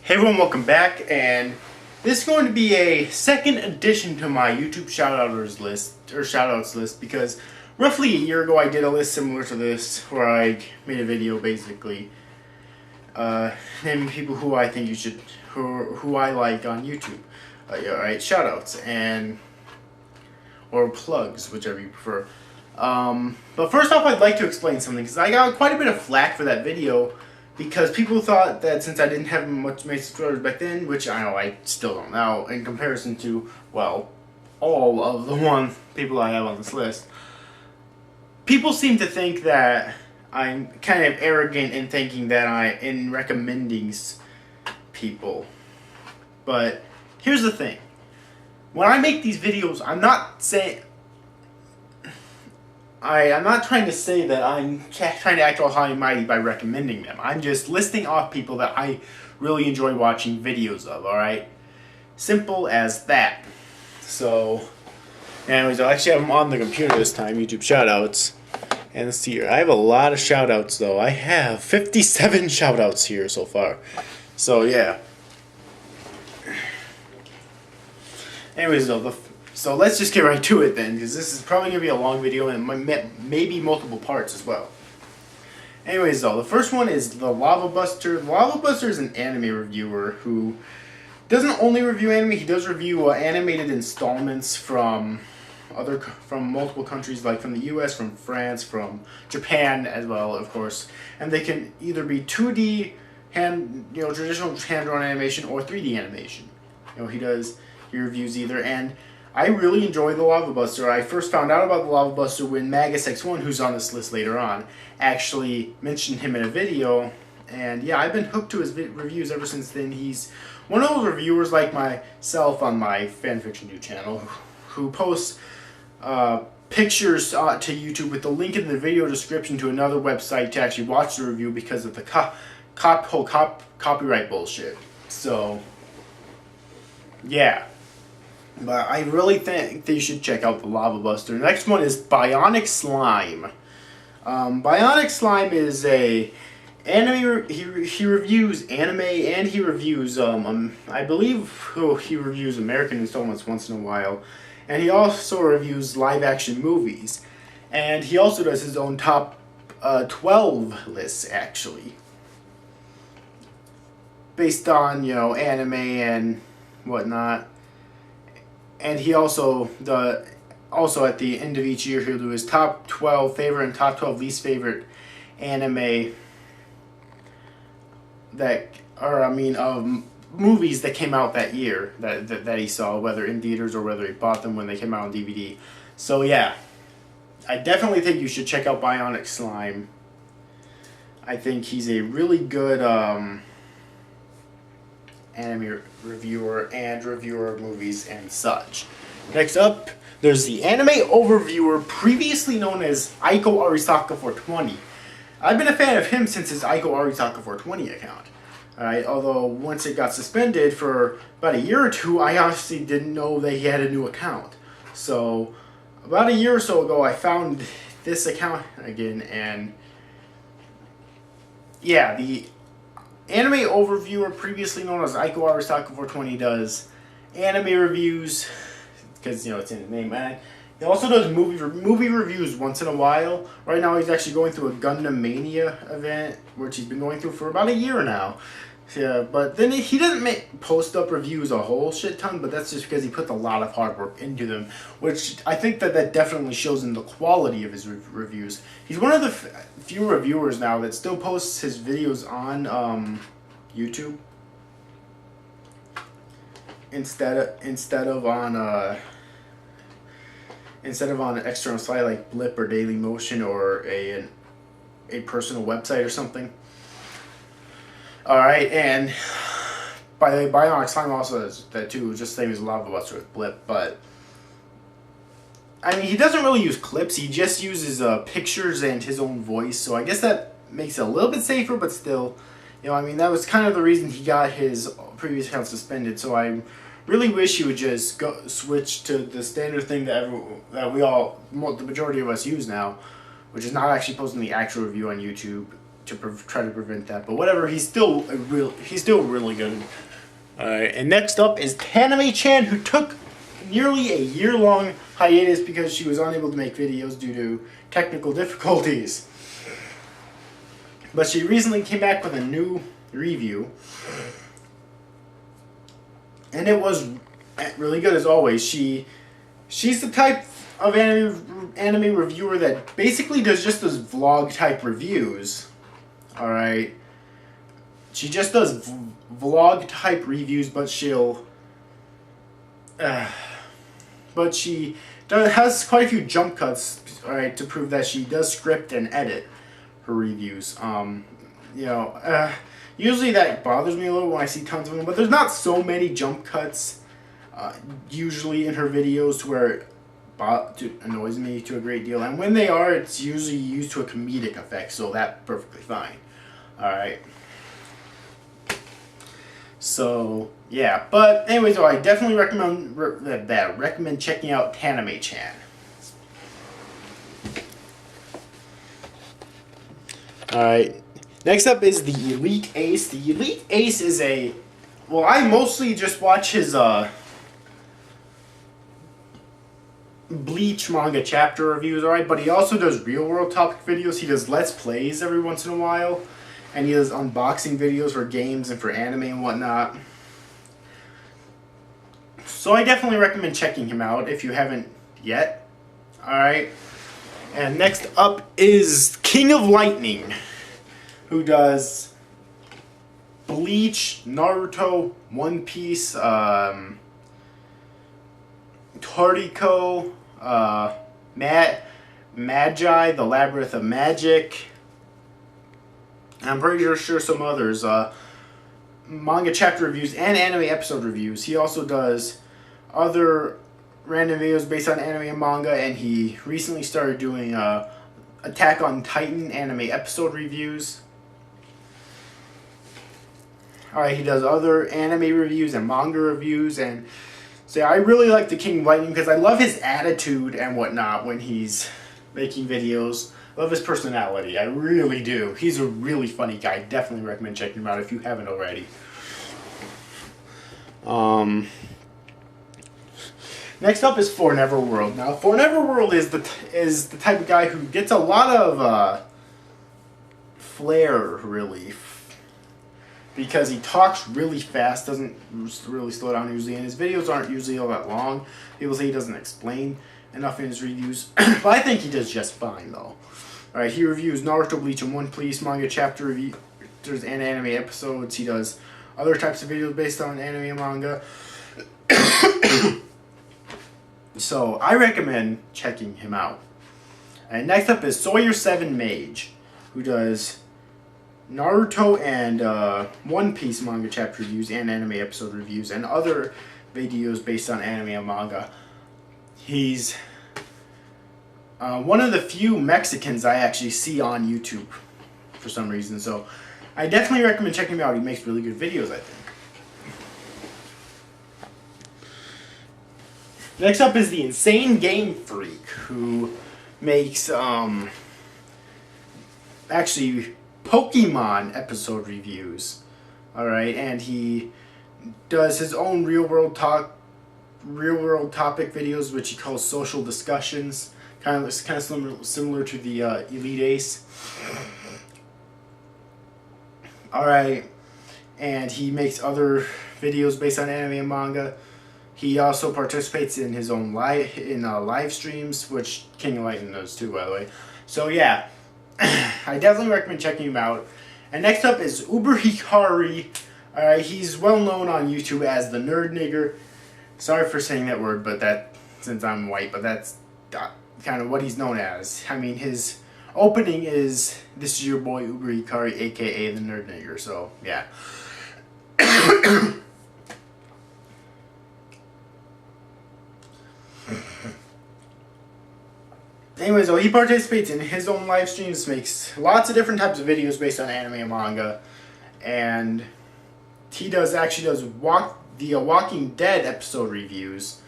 Hey everyone, welcome back, and this is going to be a second addition to my YouTube shoutouts list, because roughly a year ago I did a list similar to this where I made a video basically naming people who I think you should, who I like on YouTube. Alright, shoutouts or plugs, whichever you prefer. But first off, I'd like to explain something, because I got quite a bit of flack for that video. Because people thought that since I didn't have much many subscribers back then, which I know I still don't now, in comparison to, well, all of the people I have on this list, people seem to think that I'm kind of arrogant in thinking that in recommending people. But here's the thing. When I make these videos, I'm not saying... I'm not trying to say that I'm trying to act all high and mighty by recommending them. I'm just listing off people that I really enjoy watching videos of, alright? Simple as that. So, anyways, I'll actually have them on the computer this time, YouTube shoutouts. And let's see here. I have a lot of shoutouts, though. I have 57 shoutouts here so far. So, yeah. Anyways, though, so let's just get right to it then, because this is probably going to be a long video and maybe multiple parts as well. Anyways though, the first one is the Lava Buster. The Lava Buster is an anime reviewer who doesn't only review anime, he does review animated installments from multiple countries, like from the US, from France, from Japan as well, of course. And they can either be 2D traditional hand-drawn animation or 3D animation. He reviews either, and I really enjoy the Lava Buster. I first found out about the Lava Buster when MagusX1, who's on this list later on, actually mentioned him in a video. And yeah, I've been hooked to his reviews ever since then. He's one of those reviewers like myself on my fanfiction news channel who posts pictures to YouTube with the link in the video description to another website to actually watch the review because of the whole copyright bullshit. So, yeah. But I really think that you should check out the Lava Buster. The next one is Bionic Slime. Bionic Slime is a anime. He reviews anime and he reviews I believe he reviews American installments once in a while, and he also reviews live action movies, and he also does his own top 12 lists actually, based on anime and whatnot. And he also at the end of each year he'll do his top 12 favorite and top 12 least favorite anime movies that came out that year that he saw, whether in theaters or whether he bought them when they came out on DVD. So yeah, I definitely think you should check out Bionic Slime. I think he's a really good anime reviewer and reviewer of movies and such. Next up, there's the anime overviewer previously known as Aiko Arisaka 420. I've been a fan of him since his Aiko Arisaka 420 account. Alright, although once it got suspended for about a year or two, I honestly didn't know that he had a new account. So, about a year or so ago, I found this account again, and yeah, the anime overviewer previously known as Aiko Arisaka 420 does anime reviews, because it's in the name, and he also does movie reviews once in a while. Right now he's actually going through a Gundam Mania event, which he's been going through for about a year now. Yeah, but then he doesn't post up reviews a whole shit ton, but that's just because he puts a lot of hard work into them, which I think that definitely shows in the quality of his reviews. He's one of the few reviewers now that still posts his videos on YouTube instead of on an external site like Blip or Dailymotion or a personal website or something. Alright, and by the way, Bionic Slime also does that too, just the same as Lava Buster with Blip, but I mean, he doesn't really use clips, he just uses pictures and his own voice, so I guess that makes it a little bit safer, but still, I mean, that was kind of the reason he got his previous account suspended, so I really wish he would just switch to the standard thing that the majority of us use now, which is not actually posting the actual review on YouTube to try to prevent that. But whatever, he's still really good. Alright, and next up is TanaMeChan, who took nearly a year-long hiatus because she was unable to make videos due to technical difficulties. But she recently came back with a new review, and it was really good as always. She's the type of anime reviewer that basically does just those vlog type reviews. Alright, she just does vlog type reviews, but she has quite a few jump cuts, alright, to prove that she does script and edit her reviews. Usually that bothers me a little when I see tons of them, but there's not so many jump cuts usually in her videos to where it annoys me to a great deal. And when they are, it's usually used to a comedic effect, so that's perfectly fine. Alright. So, yeah. But anyways, I definitely recommend checking out TanaMeChan. Alright. Next up is the Elite Ace. The Elite Ace is I mostly just watch his Bleach manga chapter reviews, alright, but he also does real world topic videos. He does Let's Plays every once in a while, and he does unboxing videos for games and for anime and whatnot. So I definitely recommend checking him out if you haven't yet. Alright. And next up is King of Lightning, who does Bleach, Naruto, One Piece, Toriko, Magi, The Labyrinth of Magic. I'm pretty sure some others. Manga chapter reviews and anime episode reviews. He also does other random videos based on anime and manga, and he recently started doing Attack on Titan anime episode reviews. Alright, he does other anime reviews and manga reviews, and so I really like the King of Lightning because I love his attitude and whatnot when he's making videos. Love his personality. I really do. He's a really funny guy. Definitely recommend checking him out if you haven't already. Next up is Forneverworld. Now, Forneverworld is the type of guy who gets a lot of flair, really, because he talks really fast, doesn't really slow down usually, and his videos aren't usually all that long. People say he doesn't explain enough in his reviews, but I think he does just fine, though. Alright, he reviews Naruto, Bleach, and One Piece manga chapter reviews and anime episodes. He does other types of videos based on anime and manga. So, I recommend checking him out. And next up is Sawyer7 Mage, who does Naruto and One Piece manga chapter reviews and anime episode reviews and other videos based on anime and manga. He's one of the few Mexicans I actually see on YouTube for some reason, so I definitely recommend checking him out. He makes really good videos, I think. Next up is the Insane Game Freak, who makes actually Pokemon episode reviews. Alright, and he does his own real world topic videos, which he calls social discussions. Kind of similar to the Elite Ace. Alright, and he makes other videos based on anime and manga. He also participates in his own live streams, which King of Lightning does too, by the way. So yeah, I definitely recommend checking him out. And next up is Uber Hikari. Alright, he's well known on YouTube as the Nerd Nigger. Sorry for saying that word, but since I'm white, but that's kind of what he's known as. I mean, his opening is, "This is your boy Uber Hikari, aka the Nerd Nigger." So yeah. Anyways, though, he participates in his own live streams, makes lots of different types of videos based on anime and manga, and he actually does the Walking Dead episode reviews,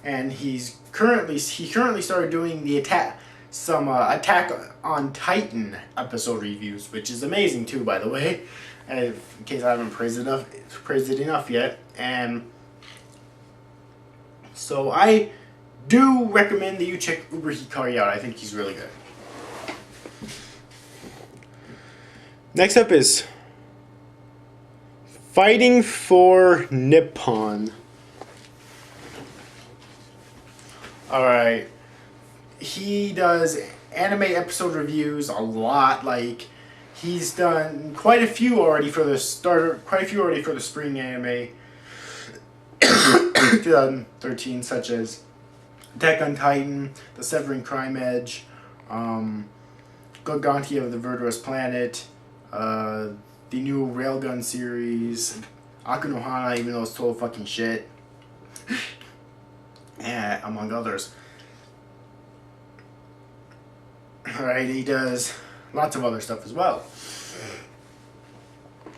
and he currently started doing the some Attack on Titan episode reviews, which is amazing too, by the way, in case I haven't praised it enough yet. And so I do recommend that you check Uber Hikari out. I think he's really good. Next up is Fighting For Nippon. Alright. He does anime episode reviews a lot. Like, he's done quite a few already for the spring anime 2013, such as Attack on Titan, The Severing Crime Edge, Goganti of the Verdurous Planet, the new Railgun series, Akunohana, even though it's total fucking shit, and among others. Alright, he does lots of other stuff as well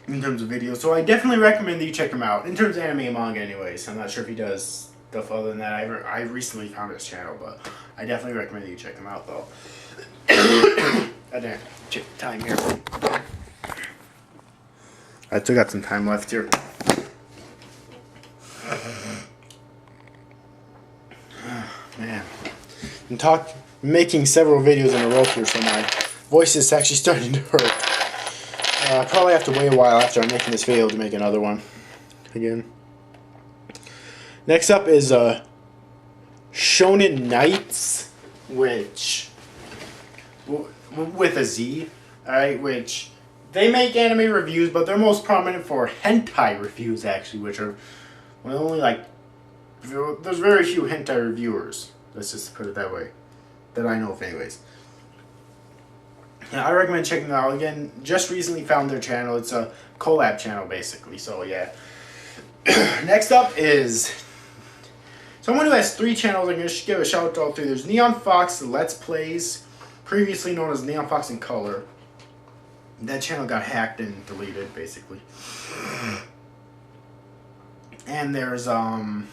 in terms of videos, so I definitely recommend that you check him out. In terms of anime and manga anyways. I'm not sure if he does stuff other than that. I recently found his channel, but I definitely recommend that you check him out though. I didn't check the time here. I still got some time left here. Man, I'm making several videos in a row here, so my voice is actually starting to hurt. I probably have to wait a while after I'm making this video to make another one again. Next up is Shonen Knights, which with a Z, alright, which they make anime reviews, but they're most prominent for hentai reviews actually, which are only like, there's very few hentai reviewers, let's just put it that way, that I know of anyways. Yeah, I recommend checking them out. Again, just recently found their channel. It's a collab channel basically, so yeah. Next up is someone who has 3 channels. I'm going to give a shout out to all 3. There's Neon Fox Let's Plays, previously known as Neon Fox in Color. That channel got hacked and deleted basically. And there's the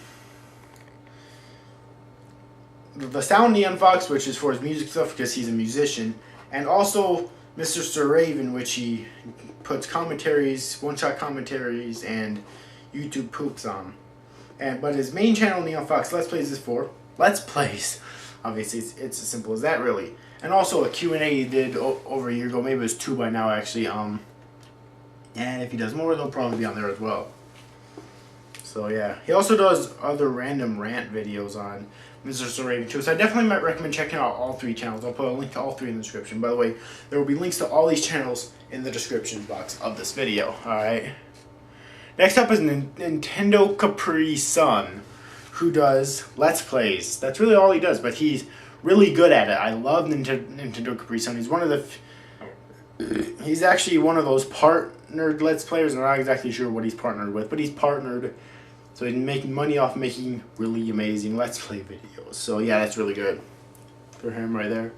Sound Neon Fox, which is for his music stuff because he's a musician, and also Mr. Sir Raven, which he puts commentaries, one-shot commentaries, and YouTube poops on. But his main channel, Neon Fox Let's Plays, is for Let's Plays. Obviously, it's as simple as that, really. And also a Q&A he did over a year ago. Maybe it was 2 by now, actually. And if he does more, they'll probably be on there as well. So yeah, he also does other random rant videos on Mr. Sir Raven too. So I definitely might recommend checking out all 3 channels. I'll put a link to all 3 in the description. By the way, there will be links to all these channels in the description box of this video. Alright. Next up is Nintendo Capri Sun, who does Let's Plays. That's really all he does, but he's really good at it. I love Nintendo Capri Sun. He's one of the... he's actually one of those partnered Let's Players. I'm not exactly sure what he's partnered with, but he's partnered. So he's making money off making really amazing Let's Play videos. So yeah, that's really good for him right there.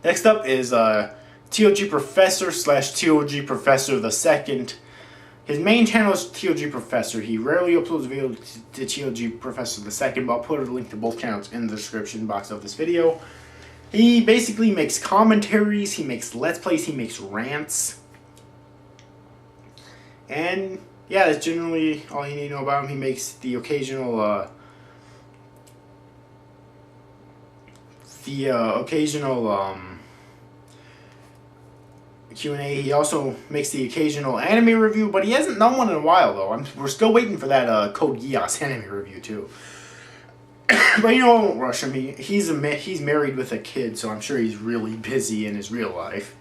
Next up is TOG Professor / TOG Professor the Second. His main channel is TOG Professor. He rarely uploads videos to TOG Professor the Second, but I'll put a link to both channels in the description box of this video. He basically makes commentaries, he makes Let's Plays, he makes rants. And yeah, that's generally all you need to know about him. He makes the occasional Q&A. He also makes the occasional anime review, but he hasn't done one in a while though. We're still waiting for that Code Geass anime review too. But you know, I won't rush him. He's married with a kid, so I'm sure he's really busy in his real life.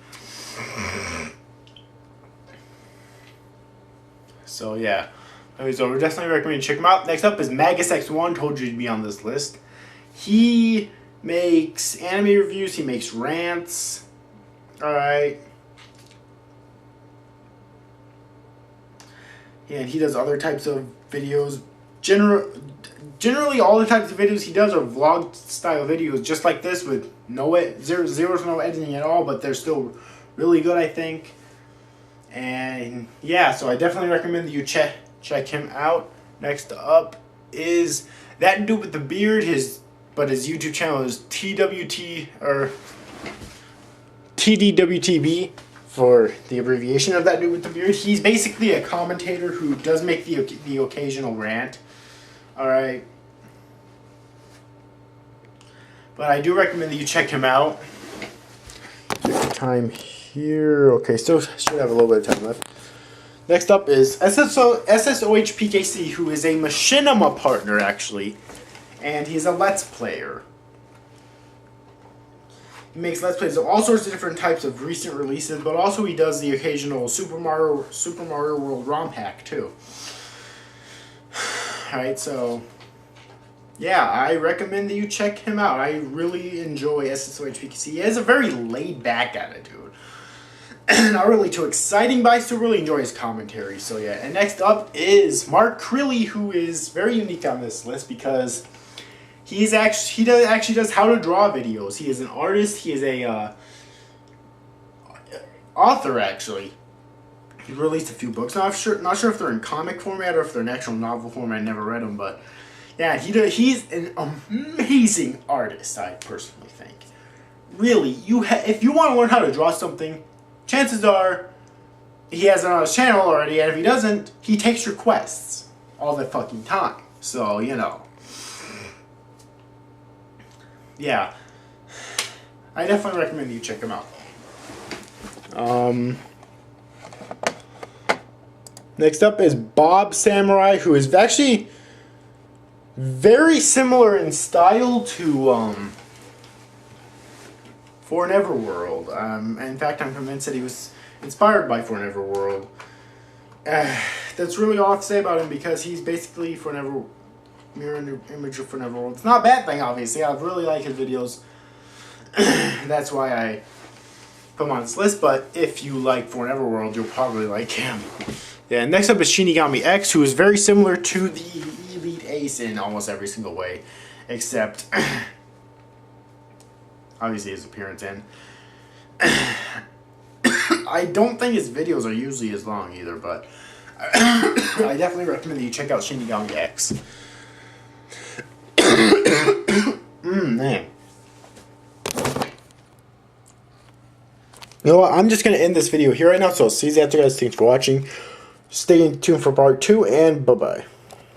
So yeah, so we definitely recommend check him out. Next up is Magus X1. Told you to be on this list. He makes anime reviews. He makes rants. All right. Yeah, and he does other types of videos. Generally, all the types of videos he does are vlog style videos, just like this, with no editing at all. But they're still really good, I think. And yeah, so I definitely recommend that you check him out. Next up is that dude with the beard. His but his YouTube channel is TWT or TDWTB for the abbreviation of that dude with the beard. He's basically a commentator who does make the occasional rant. Alright. But I do recommend that you check him out. Take the time here. Okay, still should have a little bit of time left. Next up is SSoHPKC, who is a machinima partner, actually. And he's a Let's Player. He makes Let's Plays of all sorts of different types of recent releases, but also he does the occasional Super Mario World ROM hack, too. Alright, so yeah, I recommend that you check him out. I really enjoy SSoHPKC. He has a very laid-back attitude. Not really too exciting, but I still really enjoy his commentary. So yeah, and next up is Mark Crilly, who is very unique on this list because he actually does how to draw videos. He is an artist. He is a author, actually. He released a few books. Not sure if they're in comic format or if they're in actual novel format. I never read them, but yeah, he's an amazing artist, I personally think. Really, if you want to learn how to draw something, chances are he has it on his channel already, and if he doesn't, he takes requests all the fucking time. So, you know. Yeah. I definitely recommend you check him out. Next up is Bob Samurai, who is actually very similar in style to Forneverworld. In fact, I'm convinced that he was inspired by Forneverworld. That's really all I have to say about him because he's basically mirror image of Forneverworld. It's not a bad thing, obviously. I really like his videos. That's why I put him on this list. But if you like Forneverworld, you'll probably like him. Yeah. Next up is Shinigami X, who is very similar to the Elite Ace in almost every single way, except obviously his appearance in. I don't think his videos are usually as long either, but I definitely recommend that you check out Shinigami X. Man. You know what? I'm just going to end this video here right now, so I'll see you after, guys. Thanks for watching. Stay tuned for part 2, and bye-bye.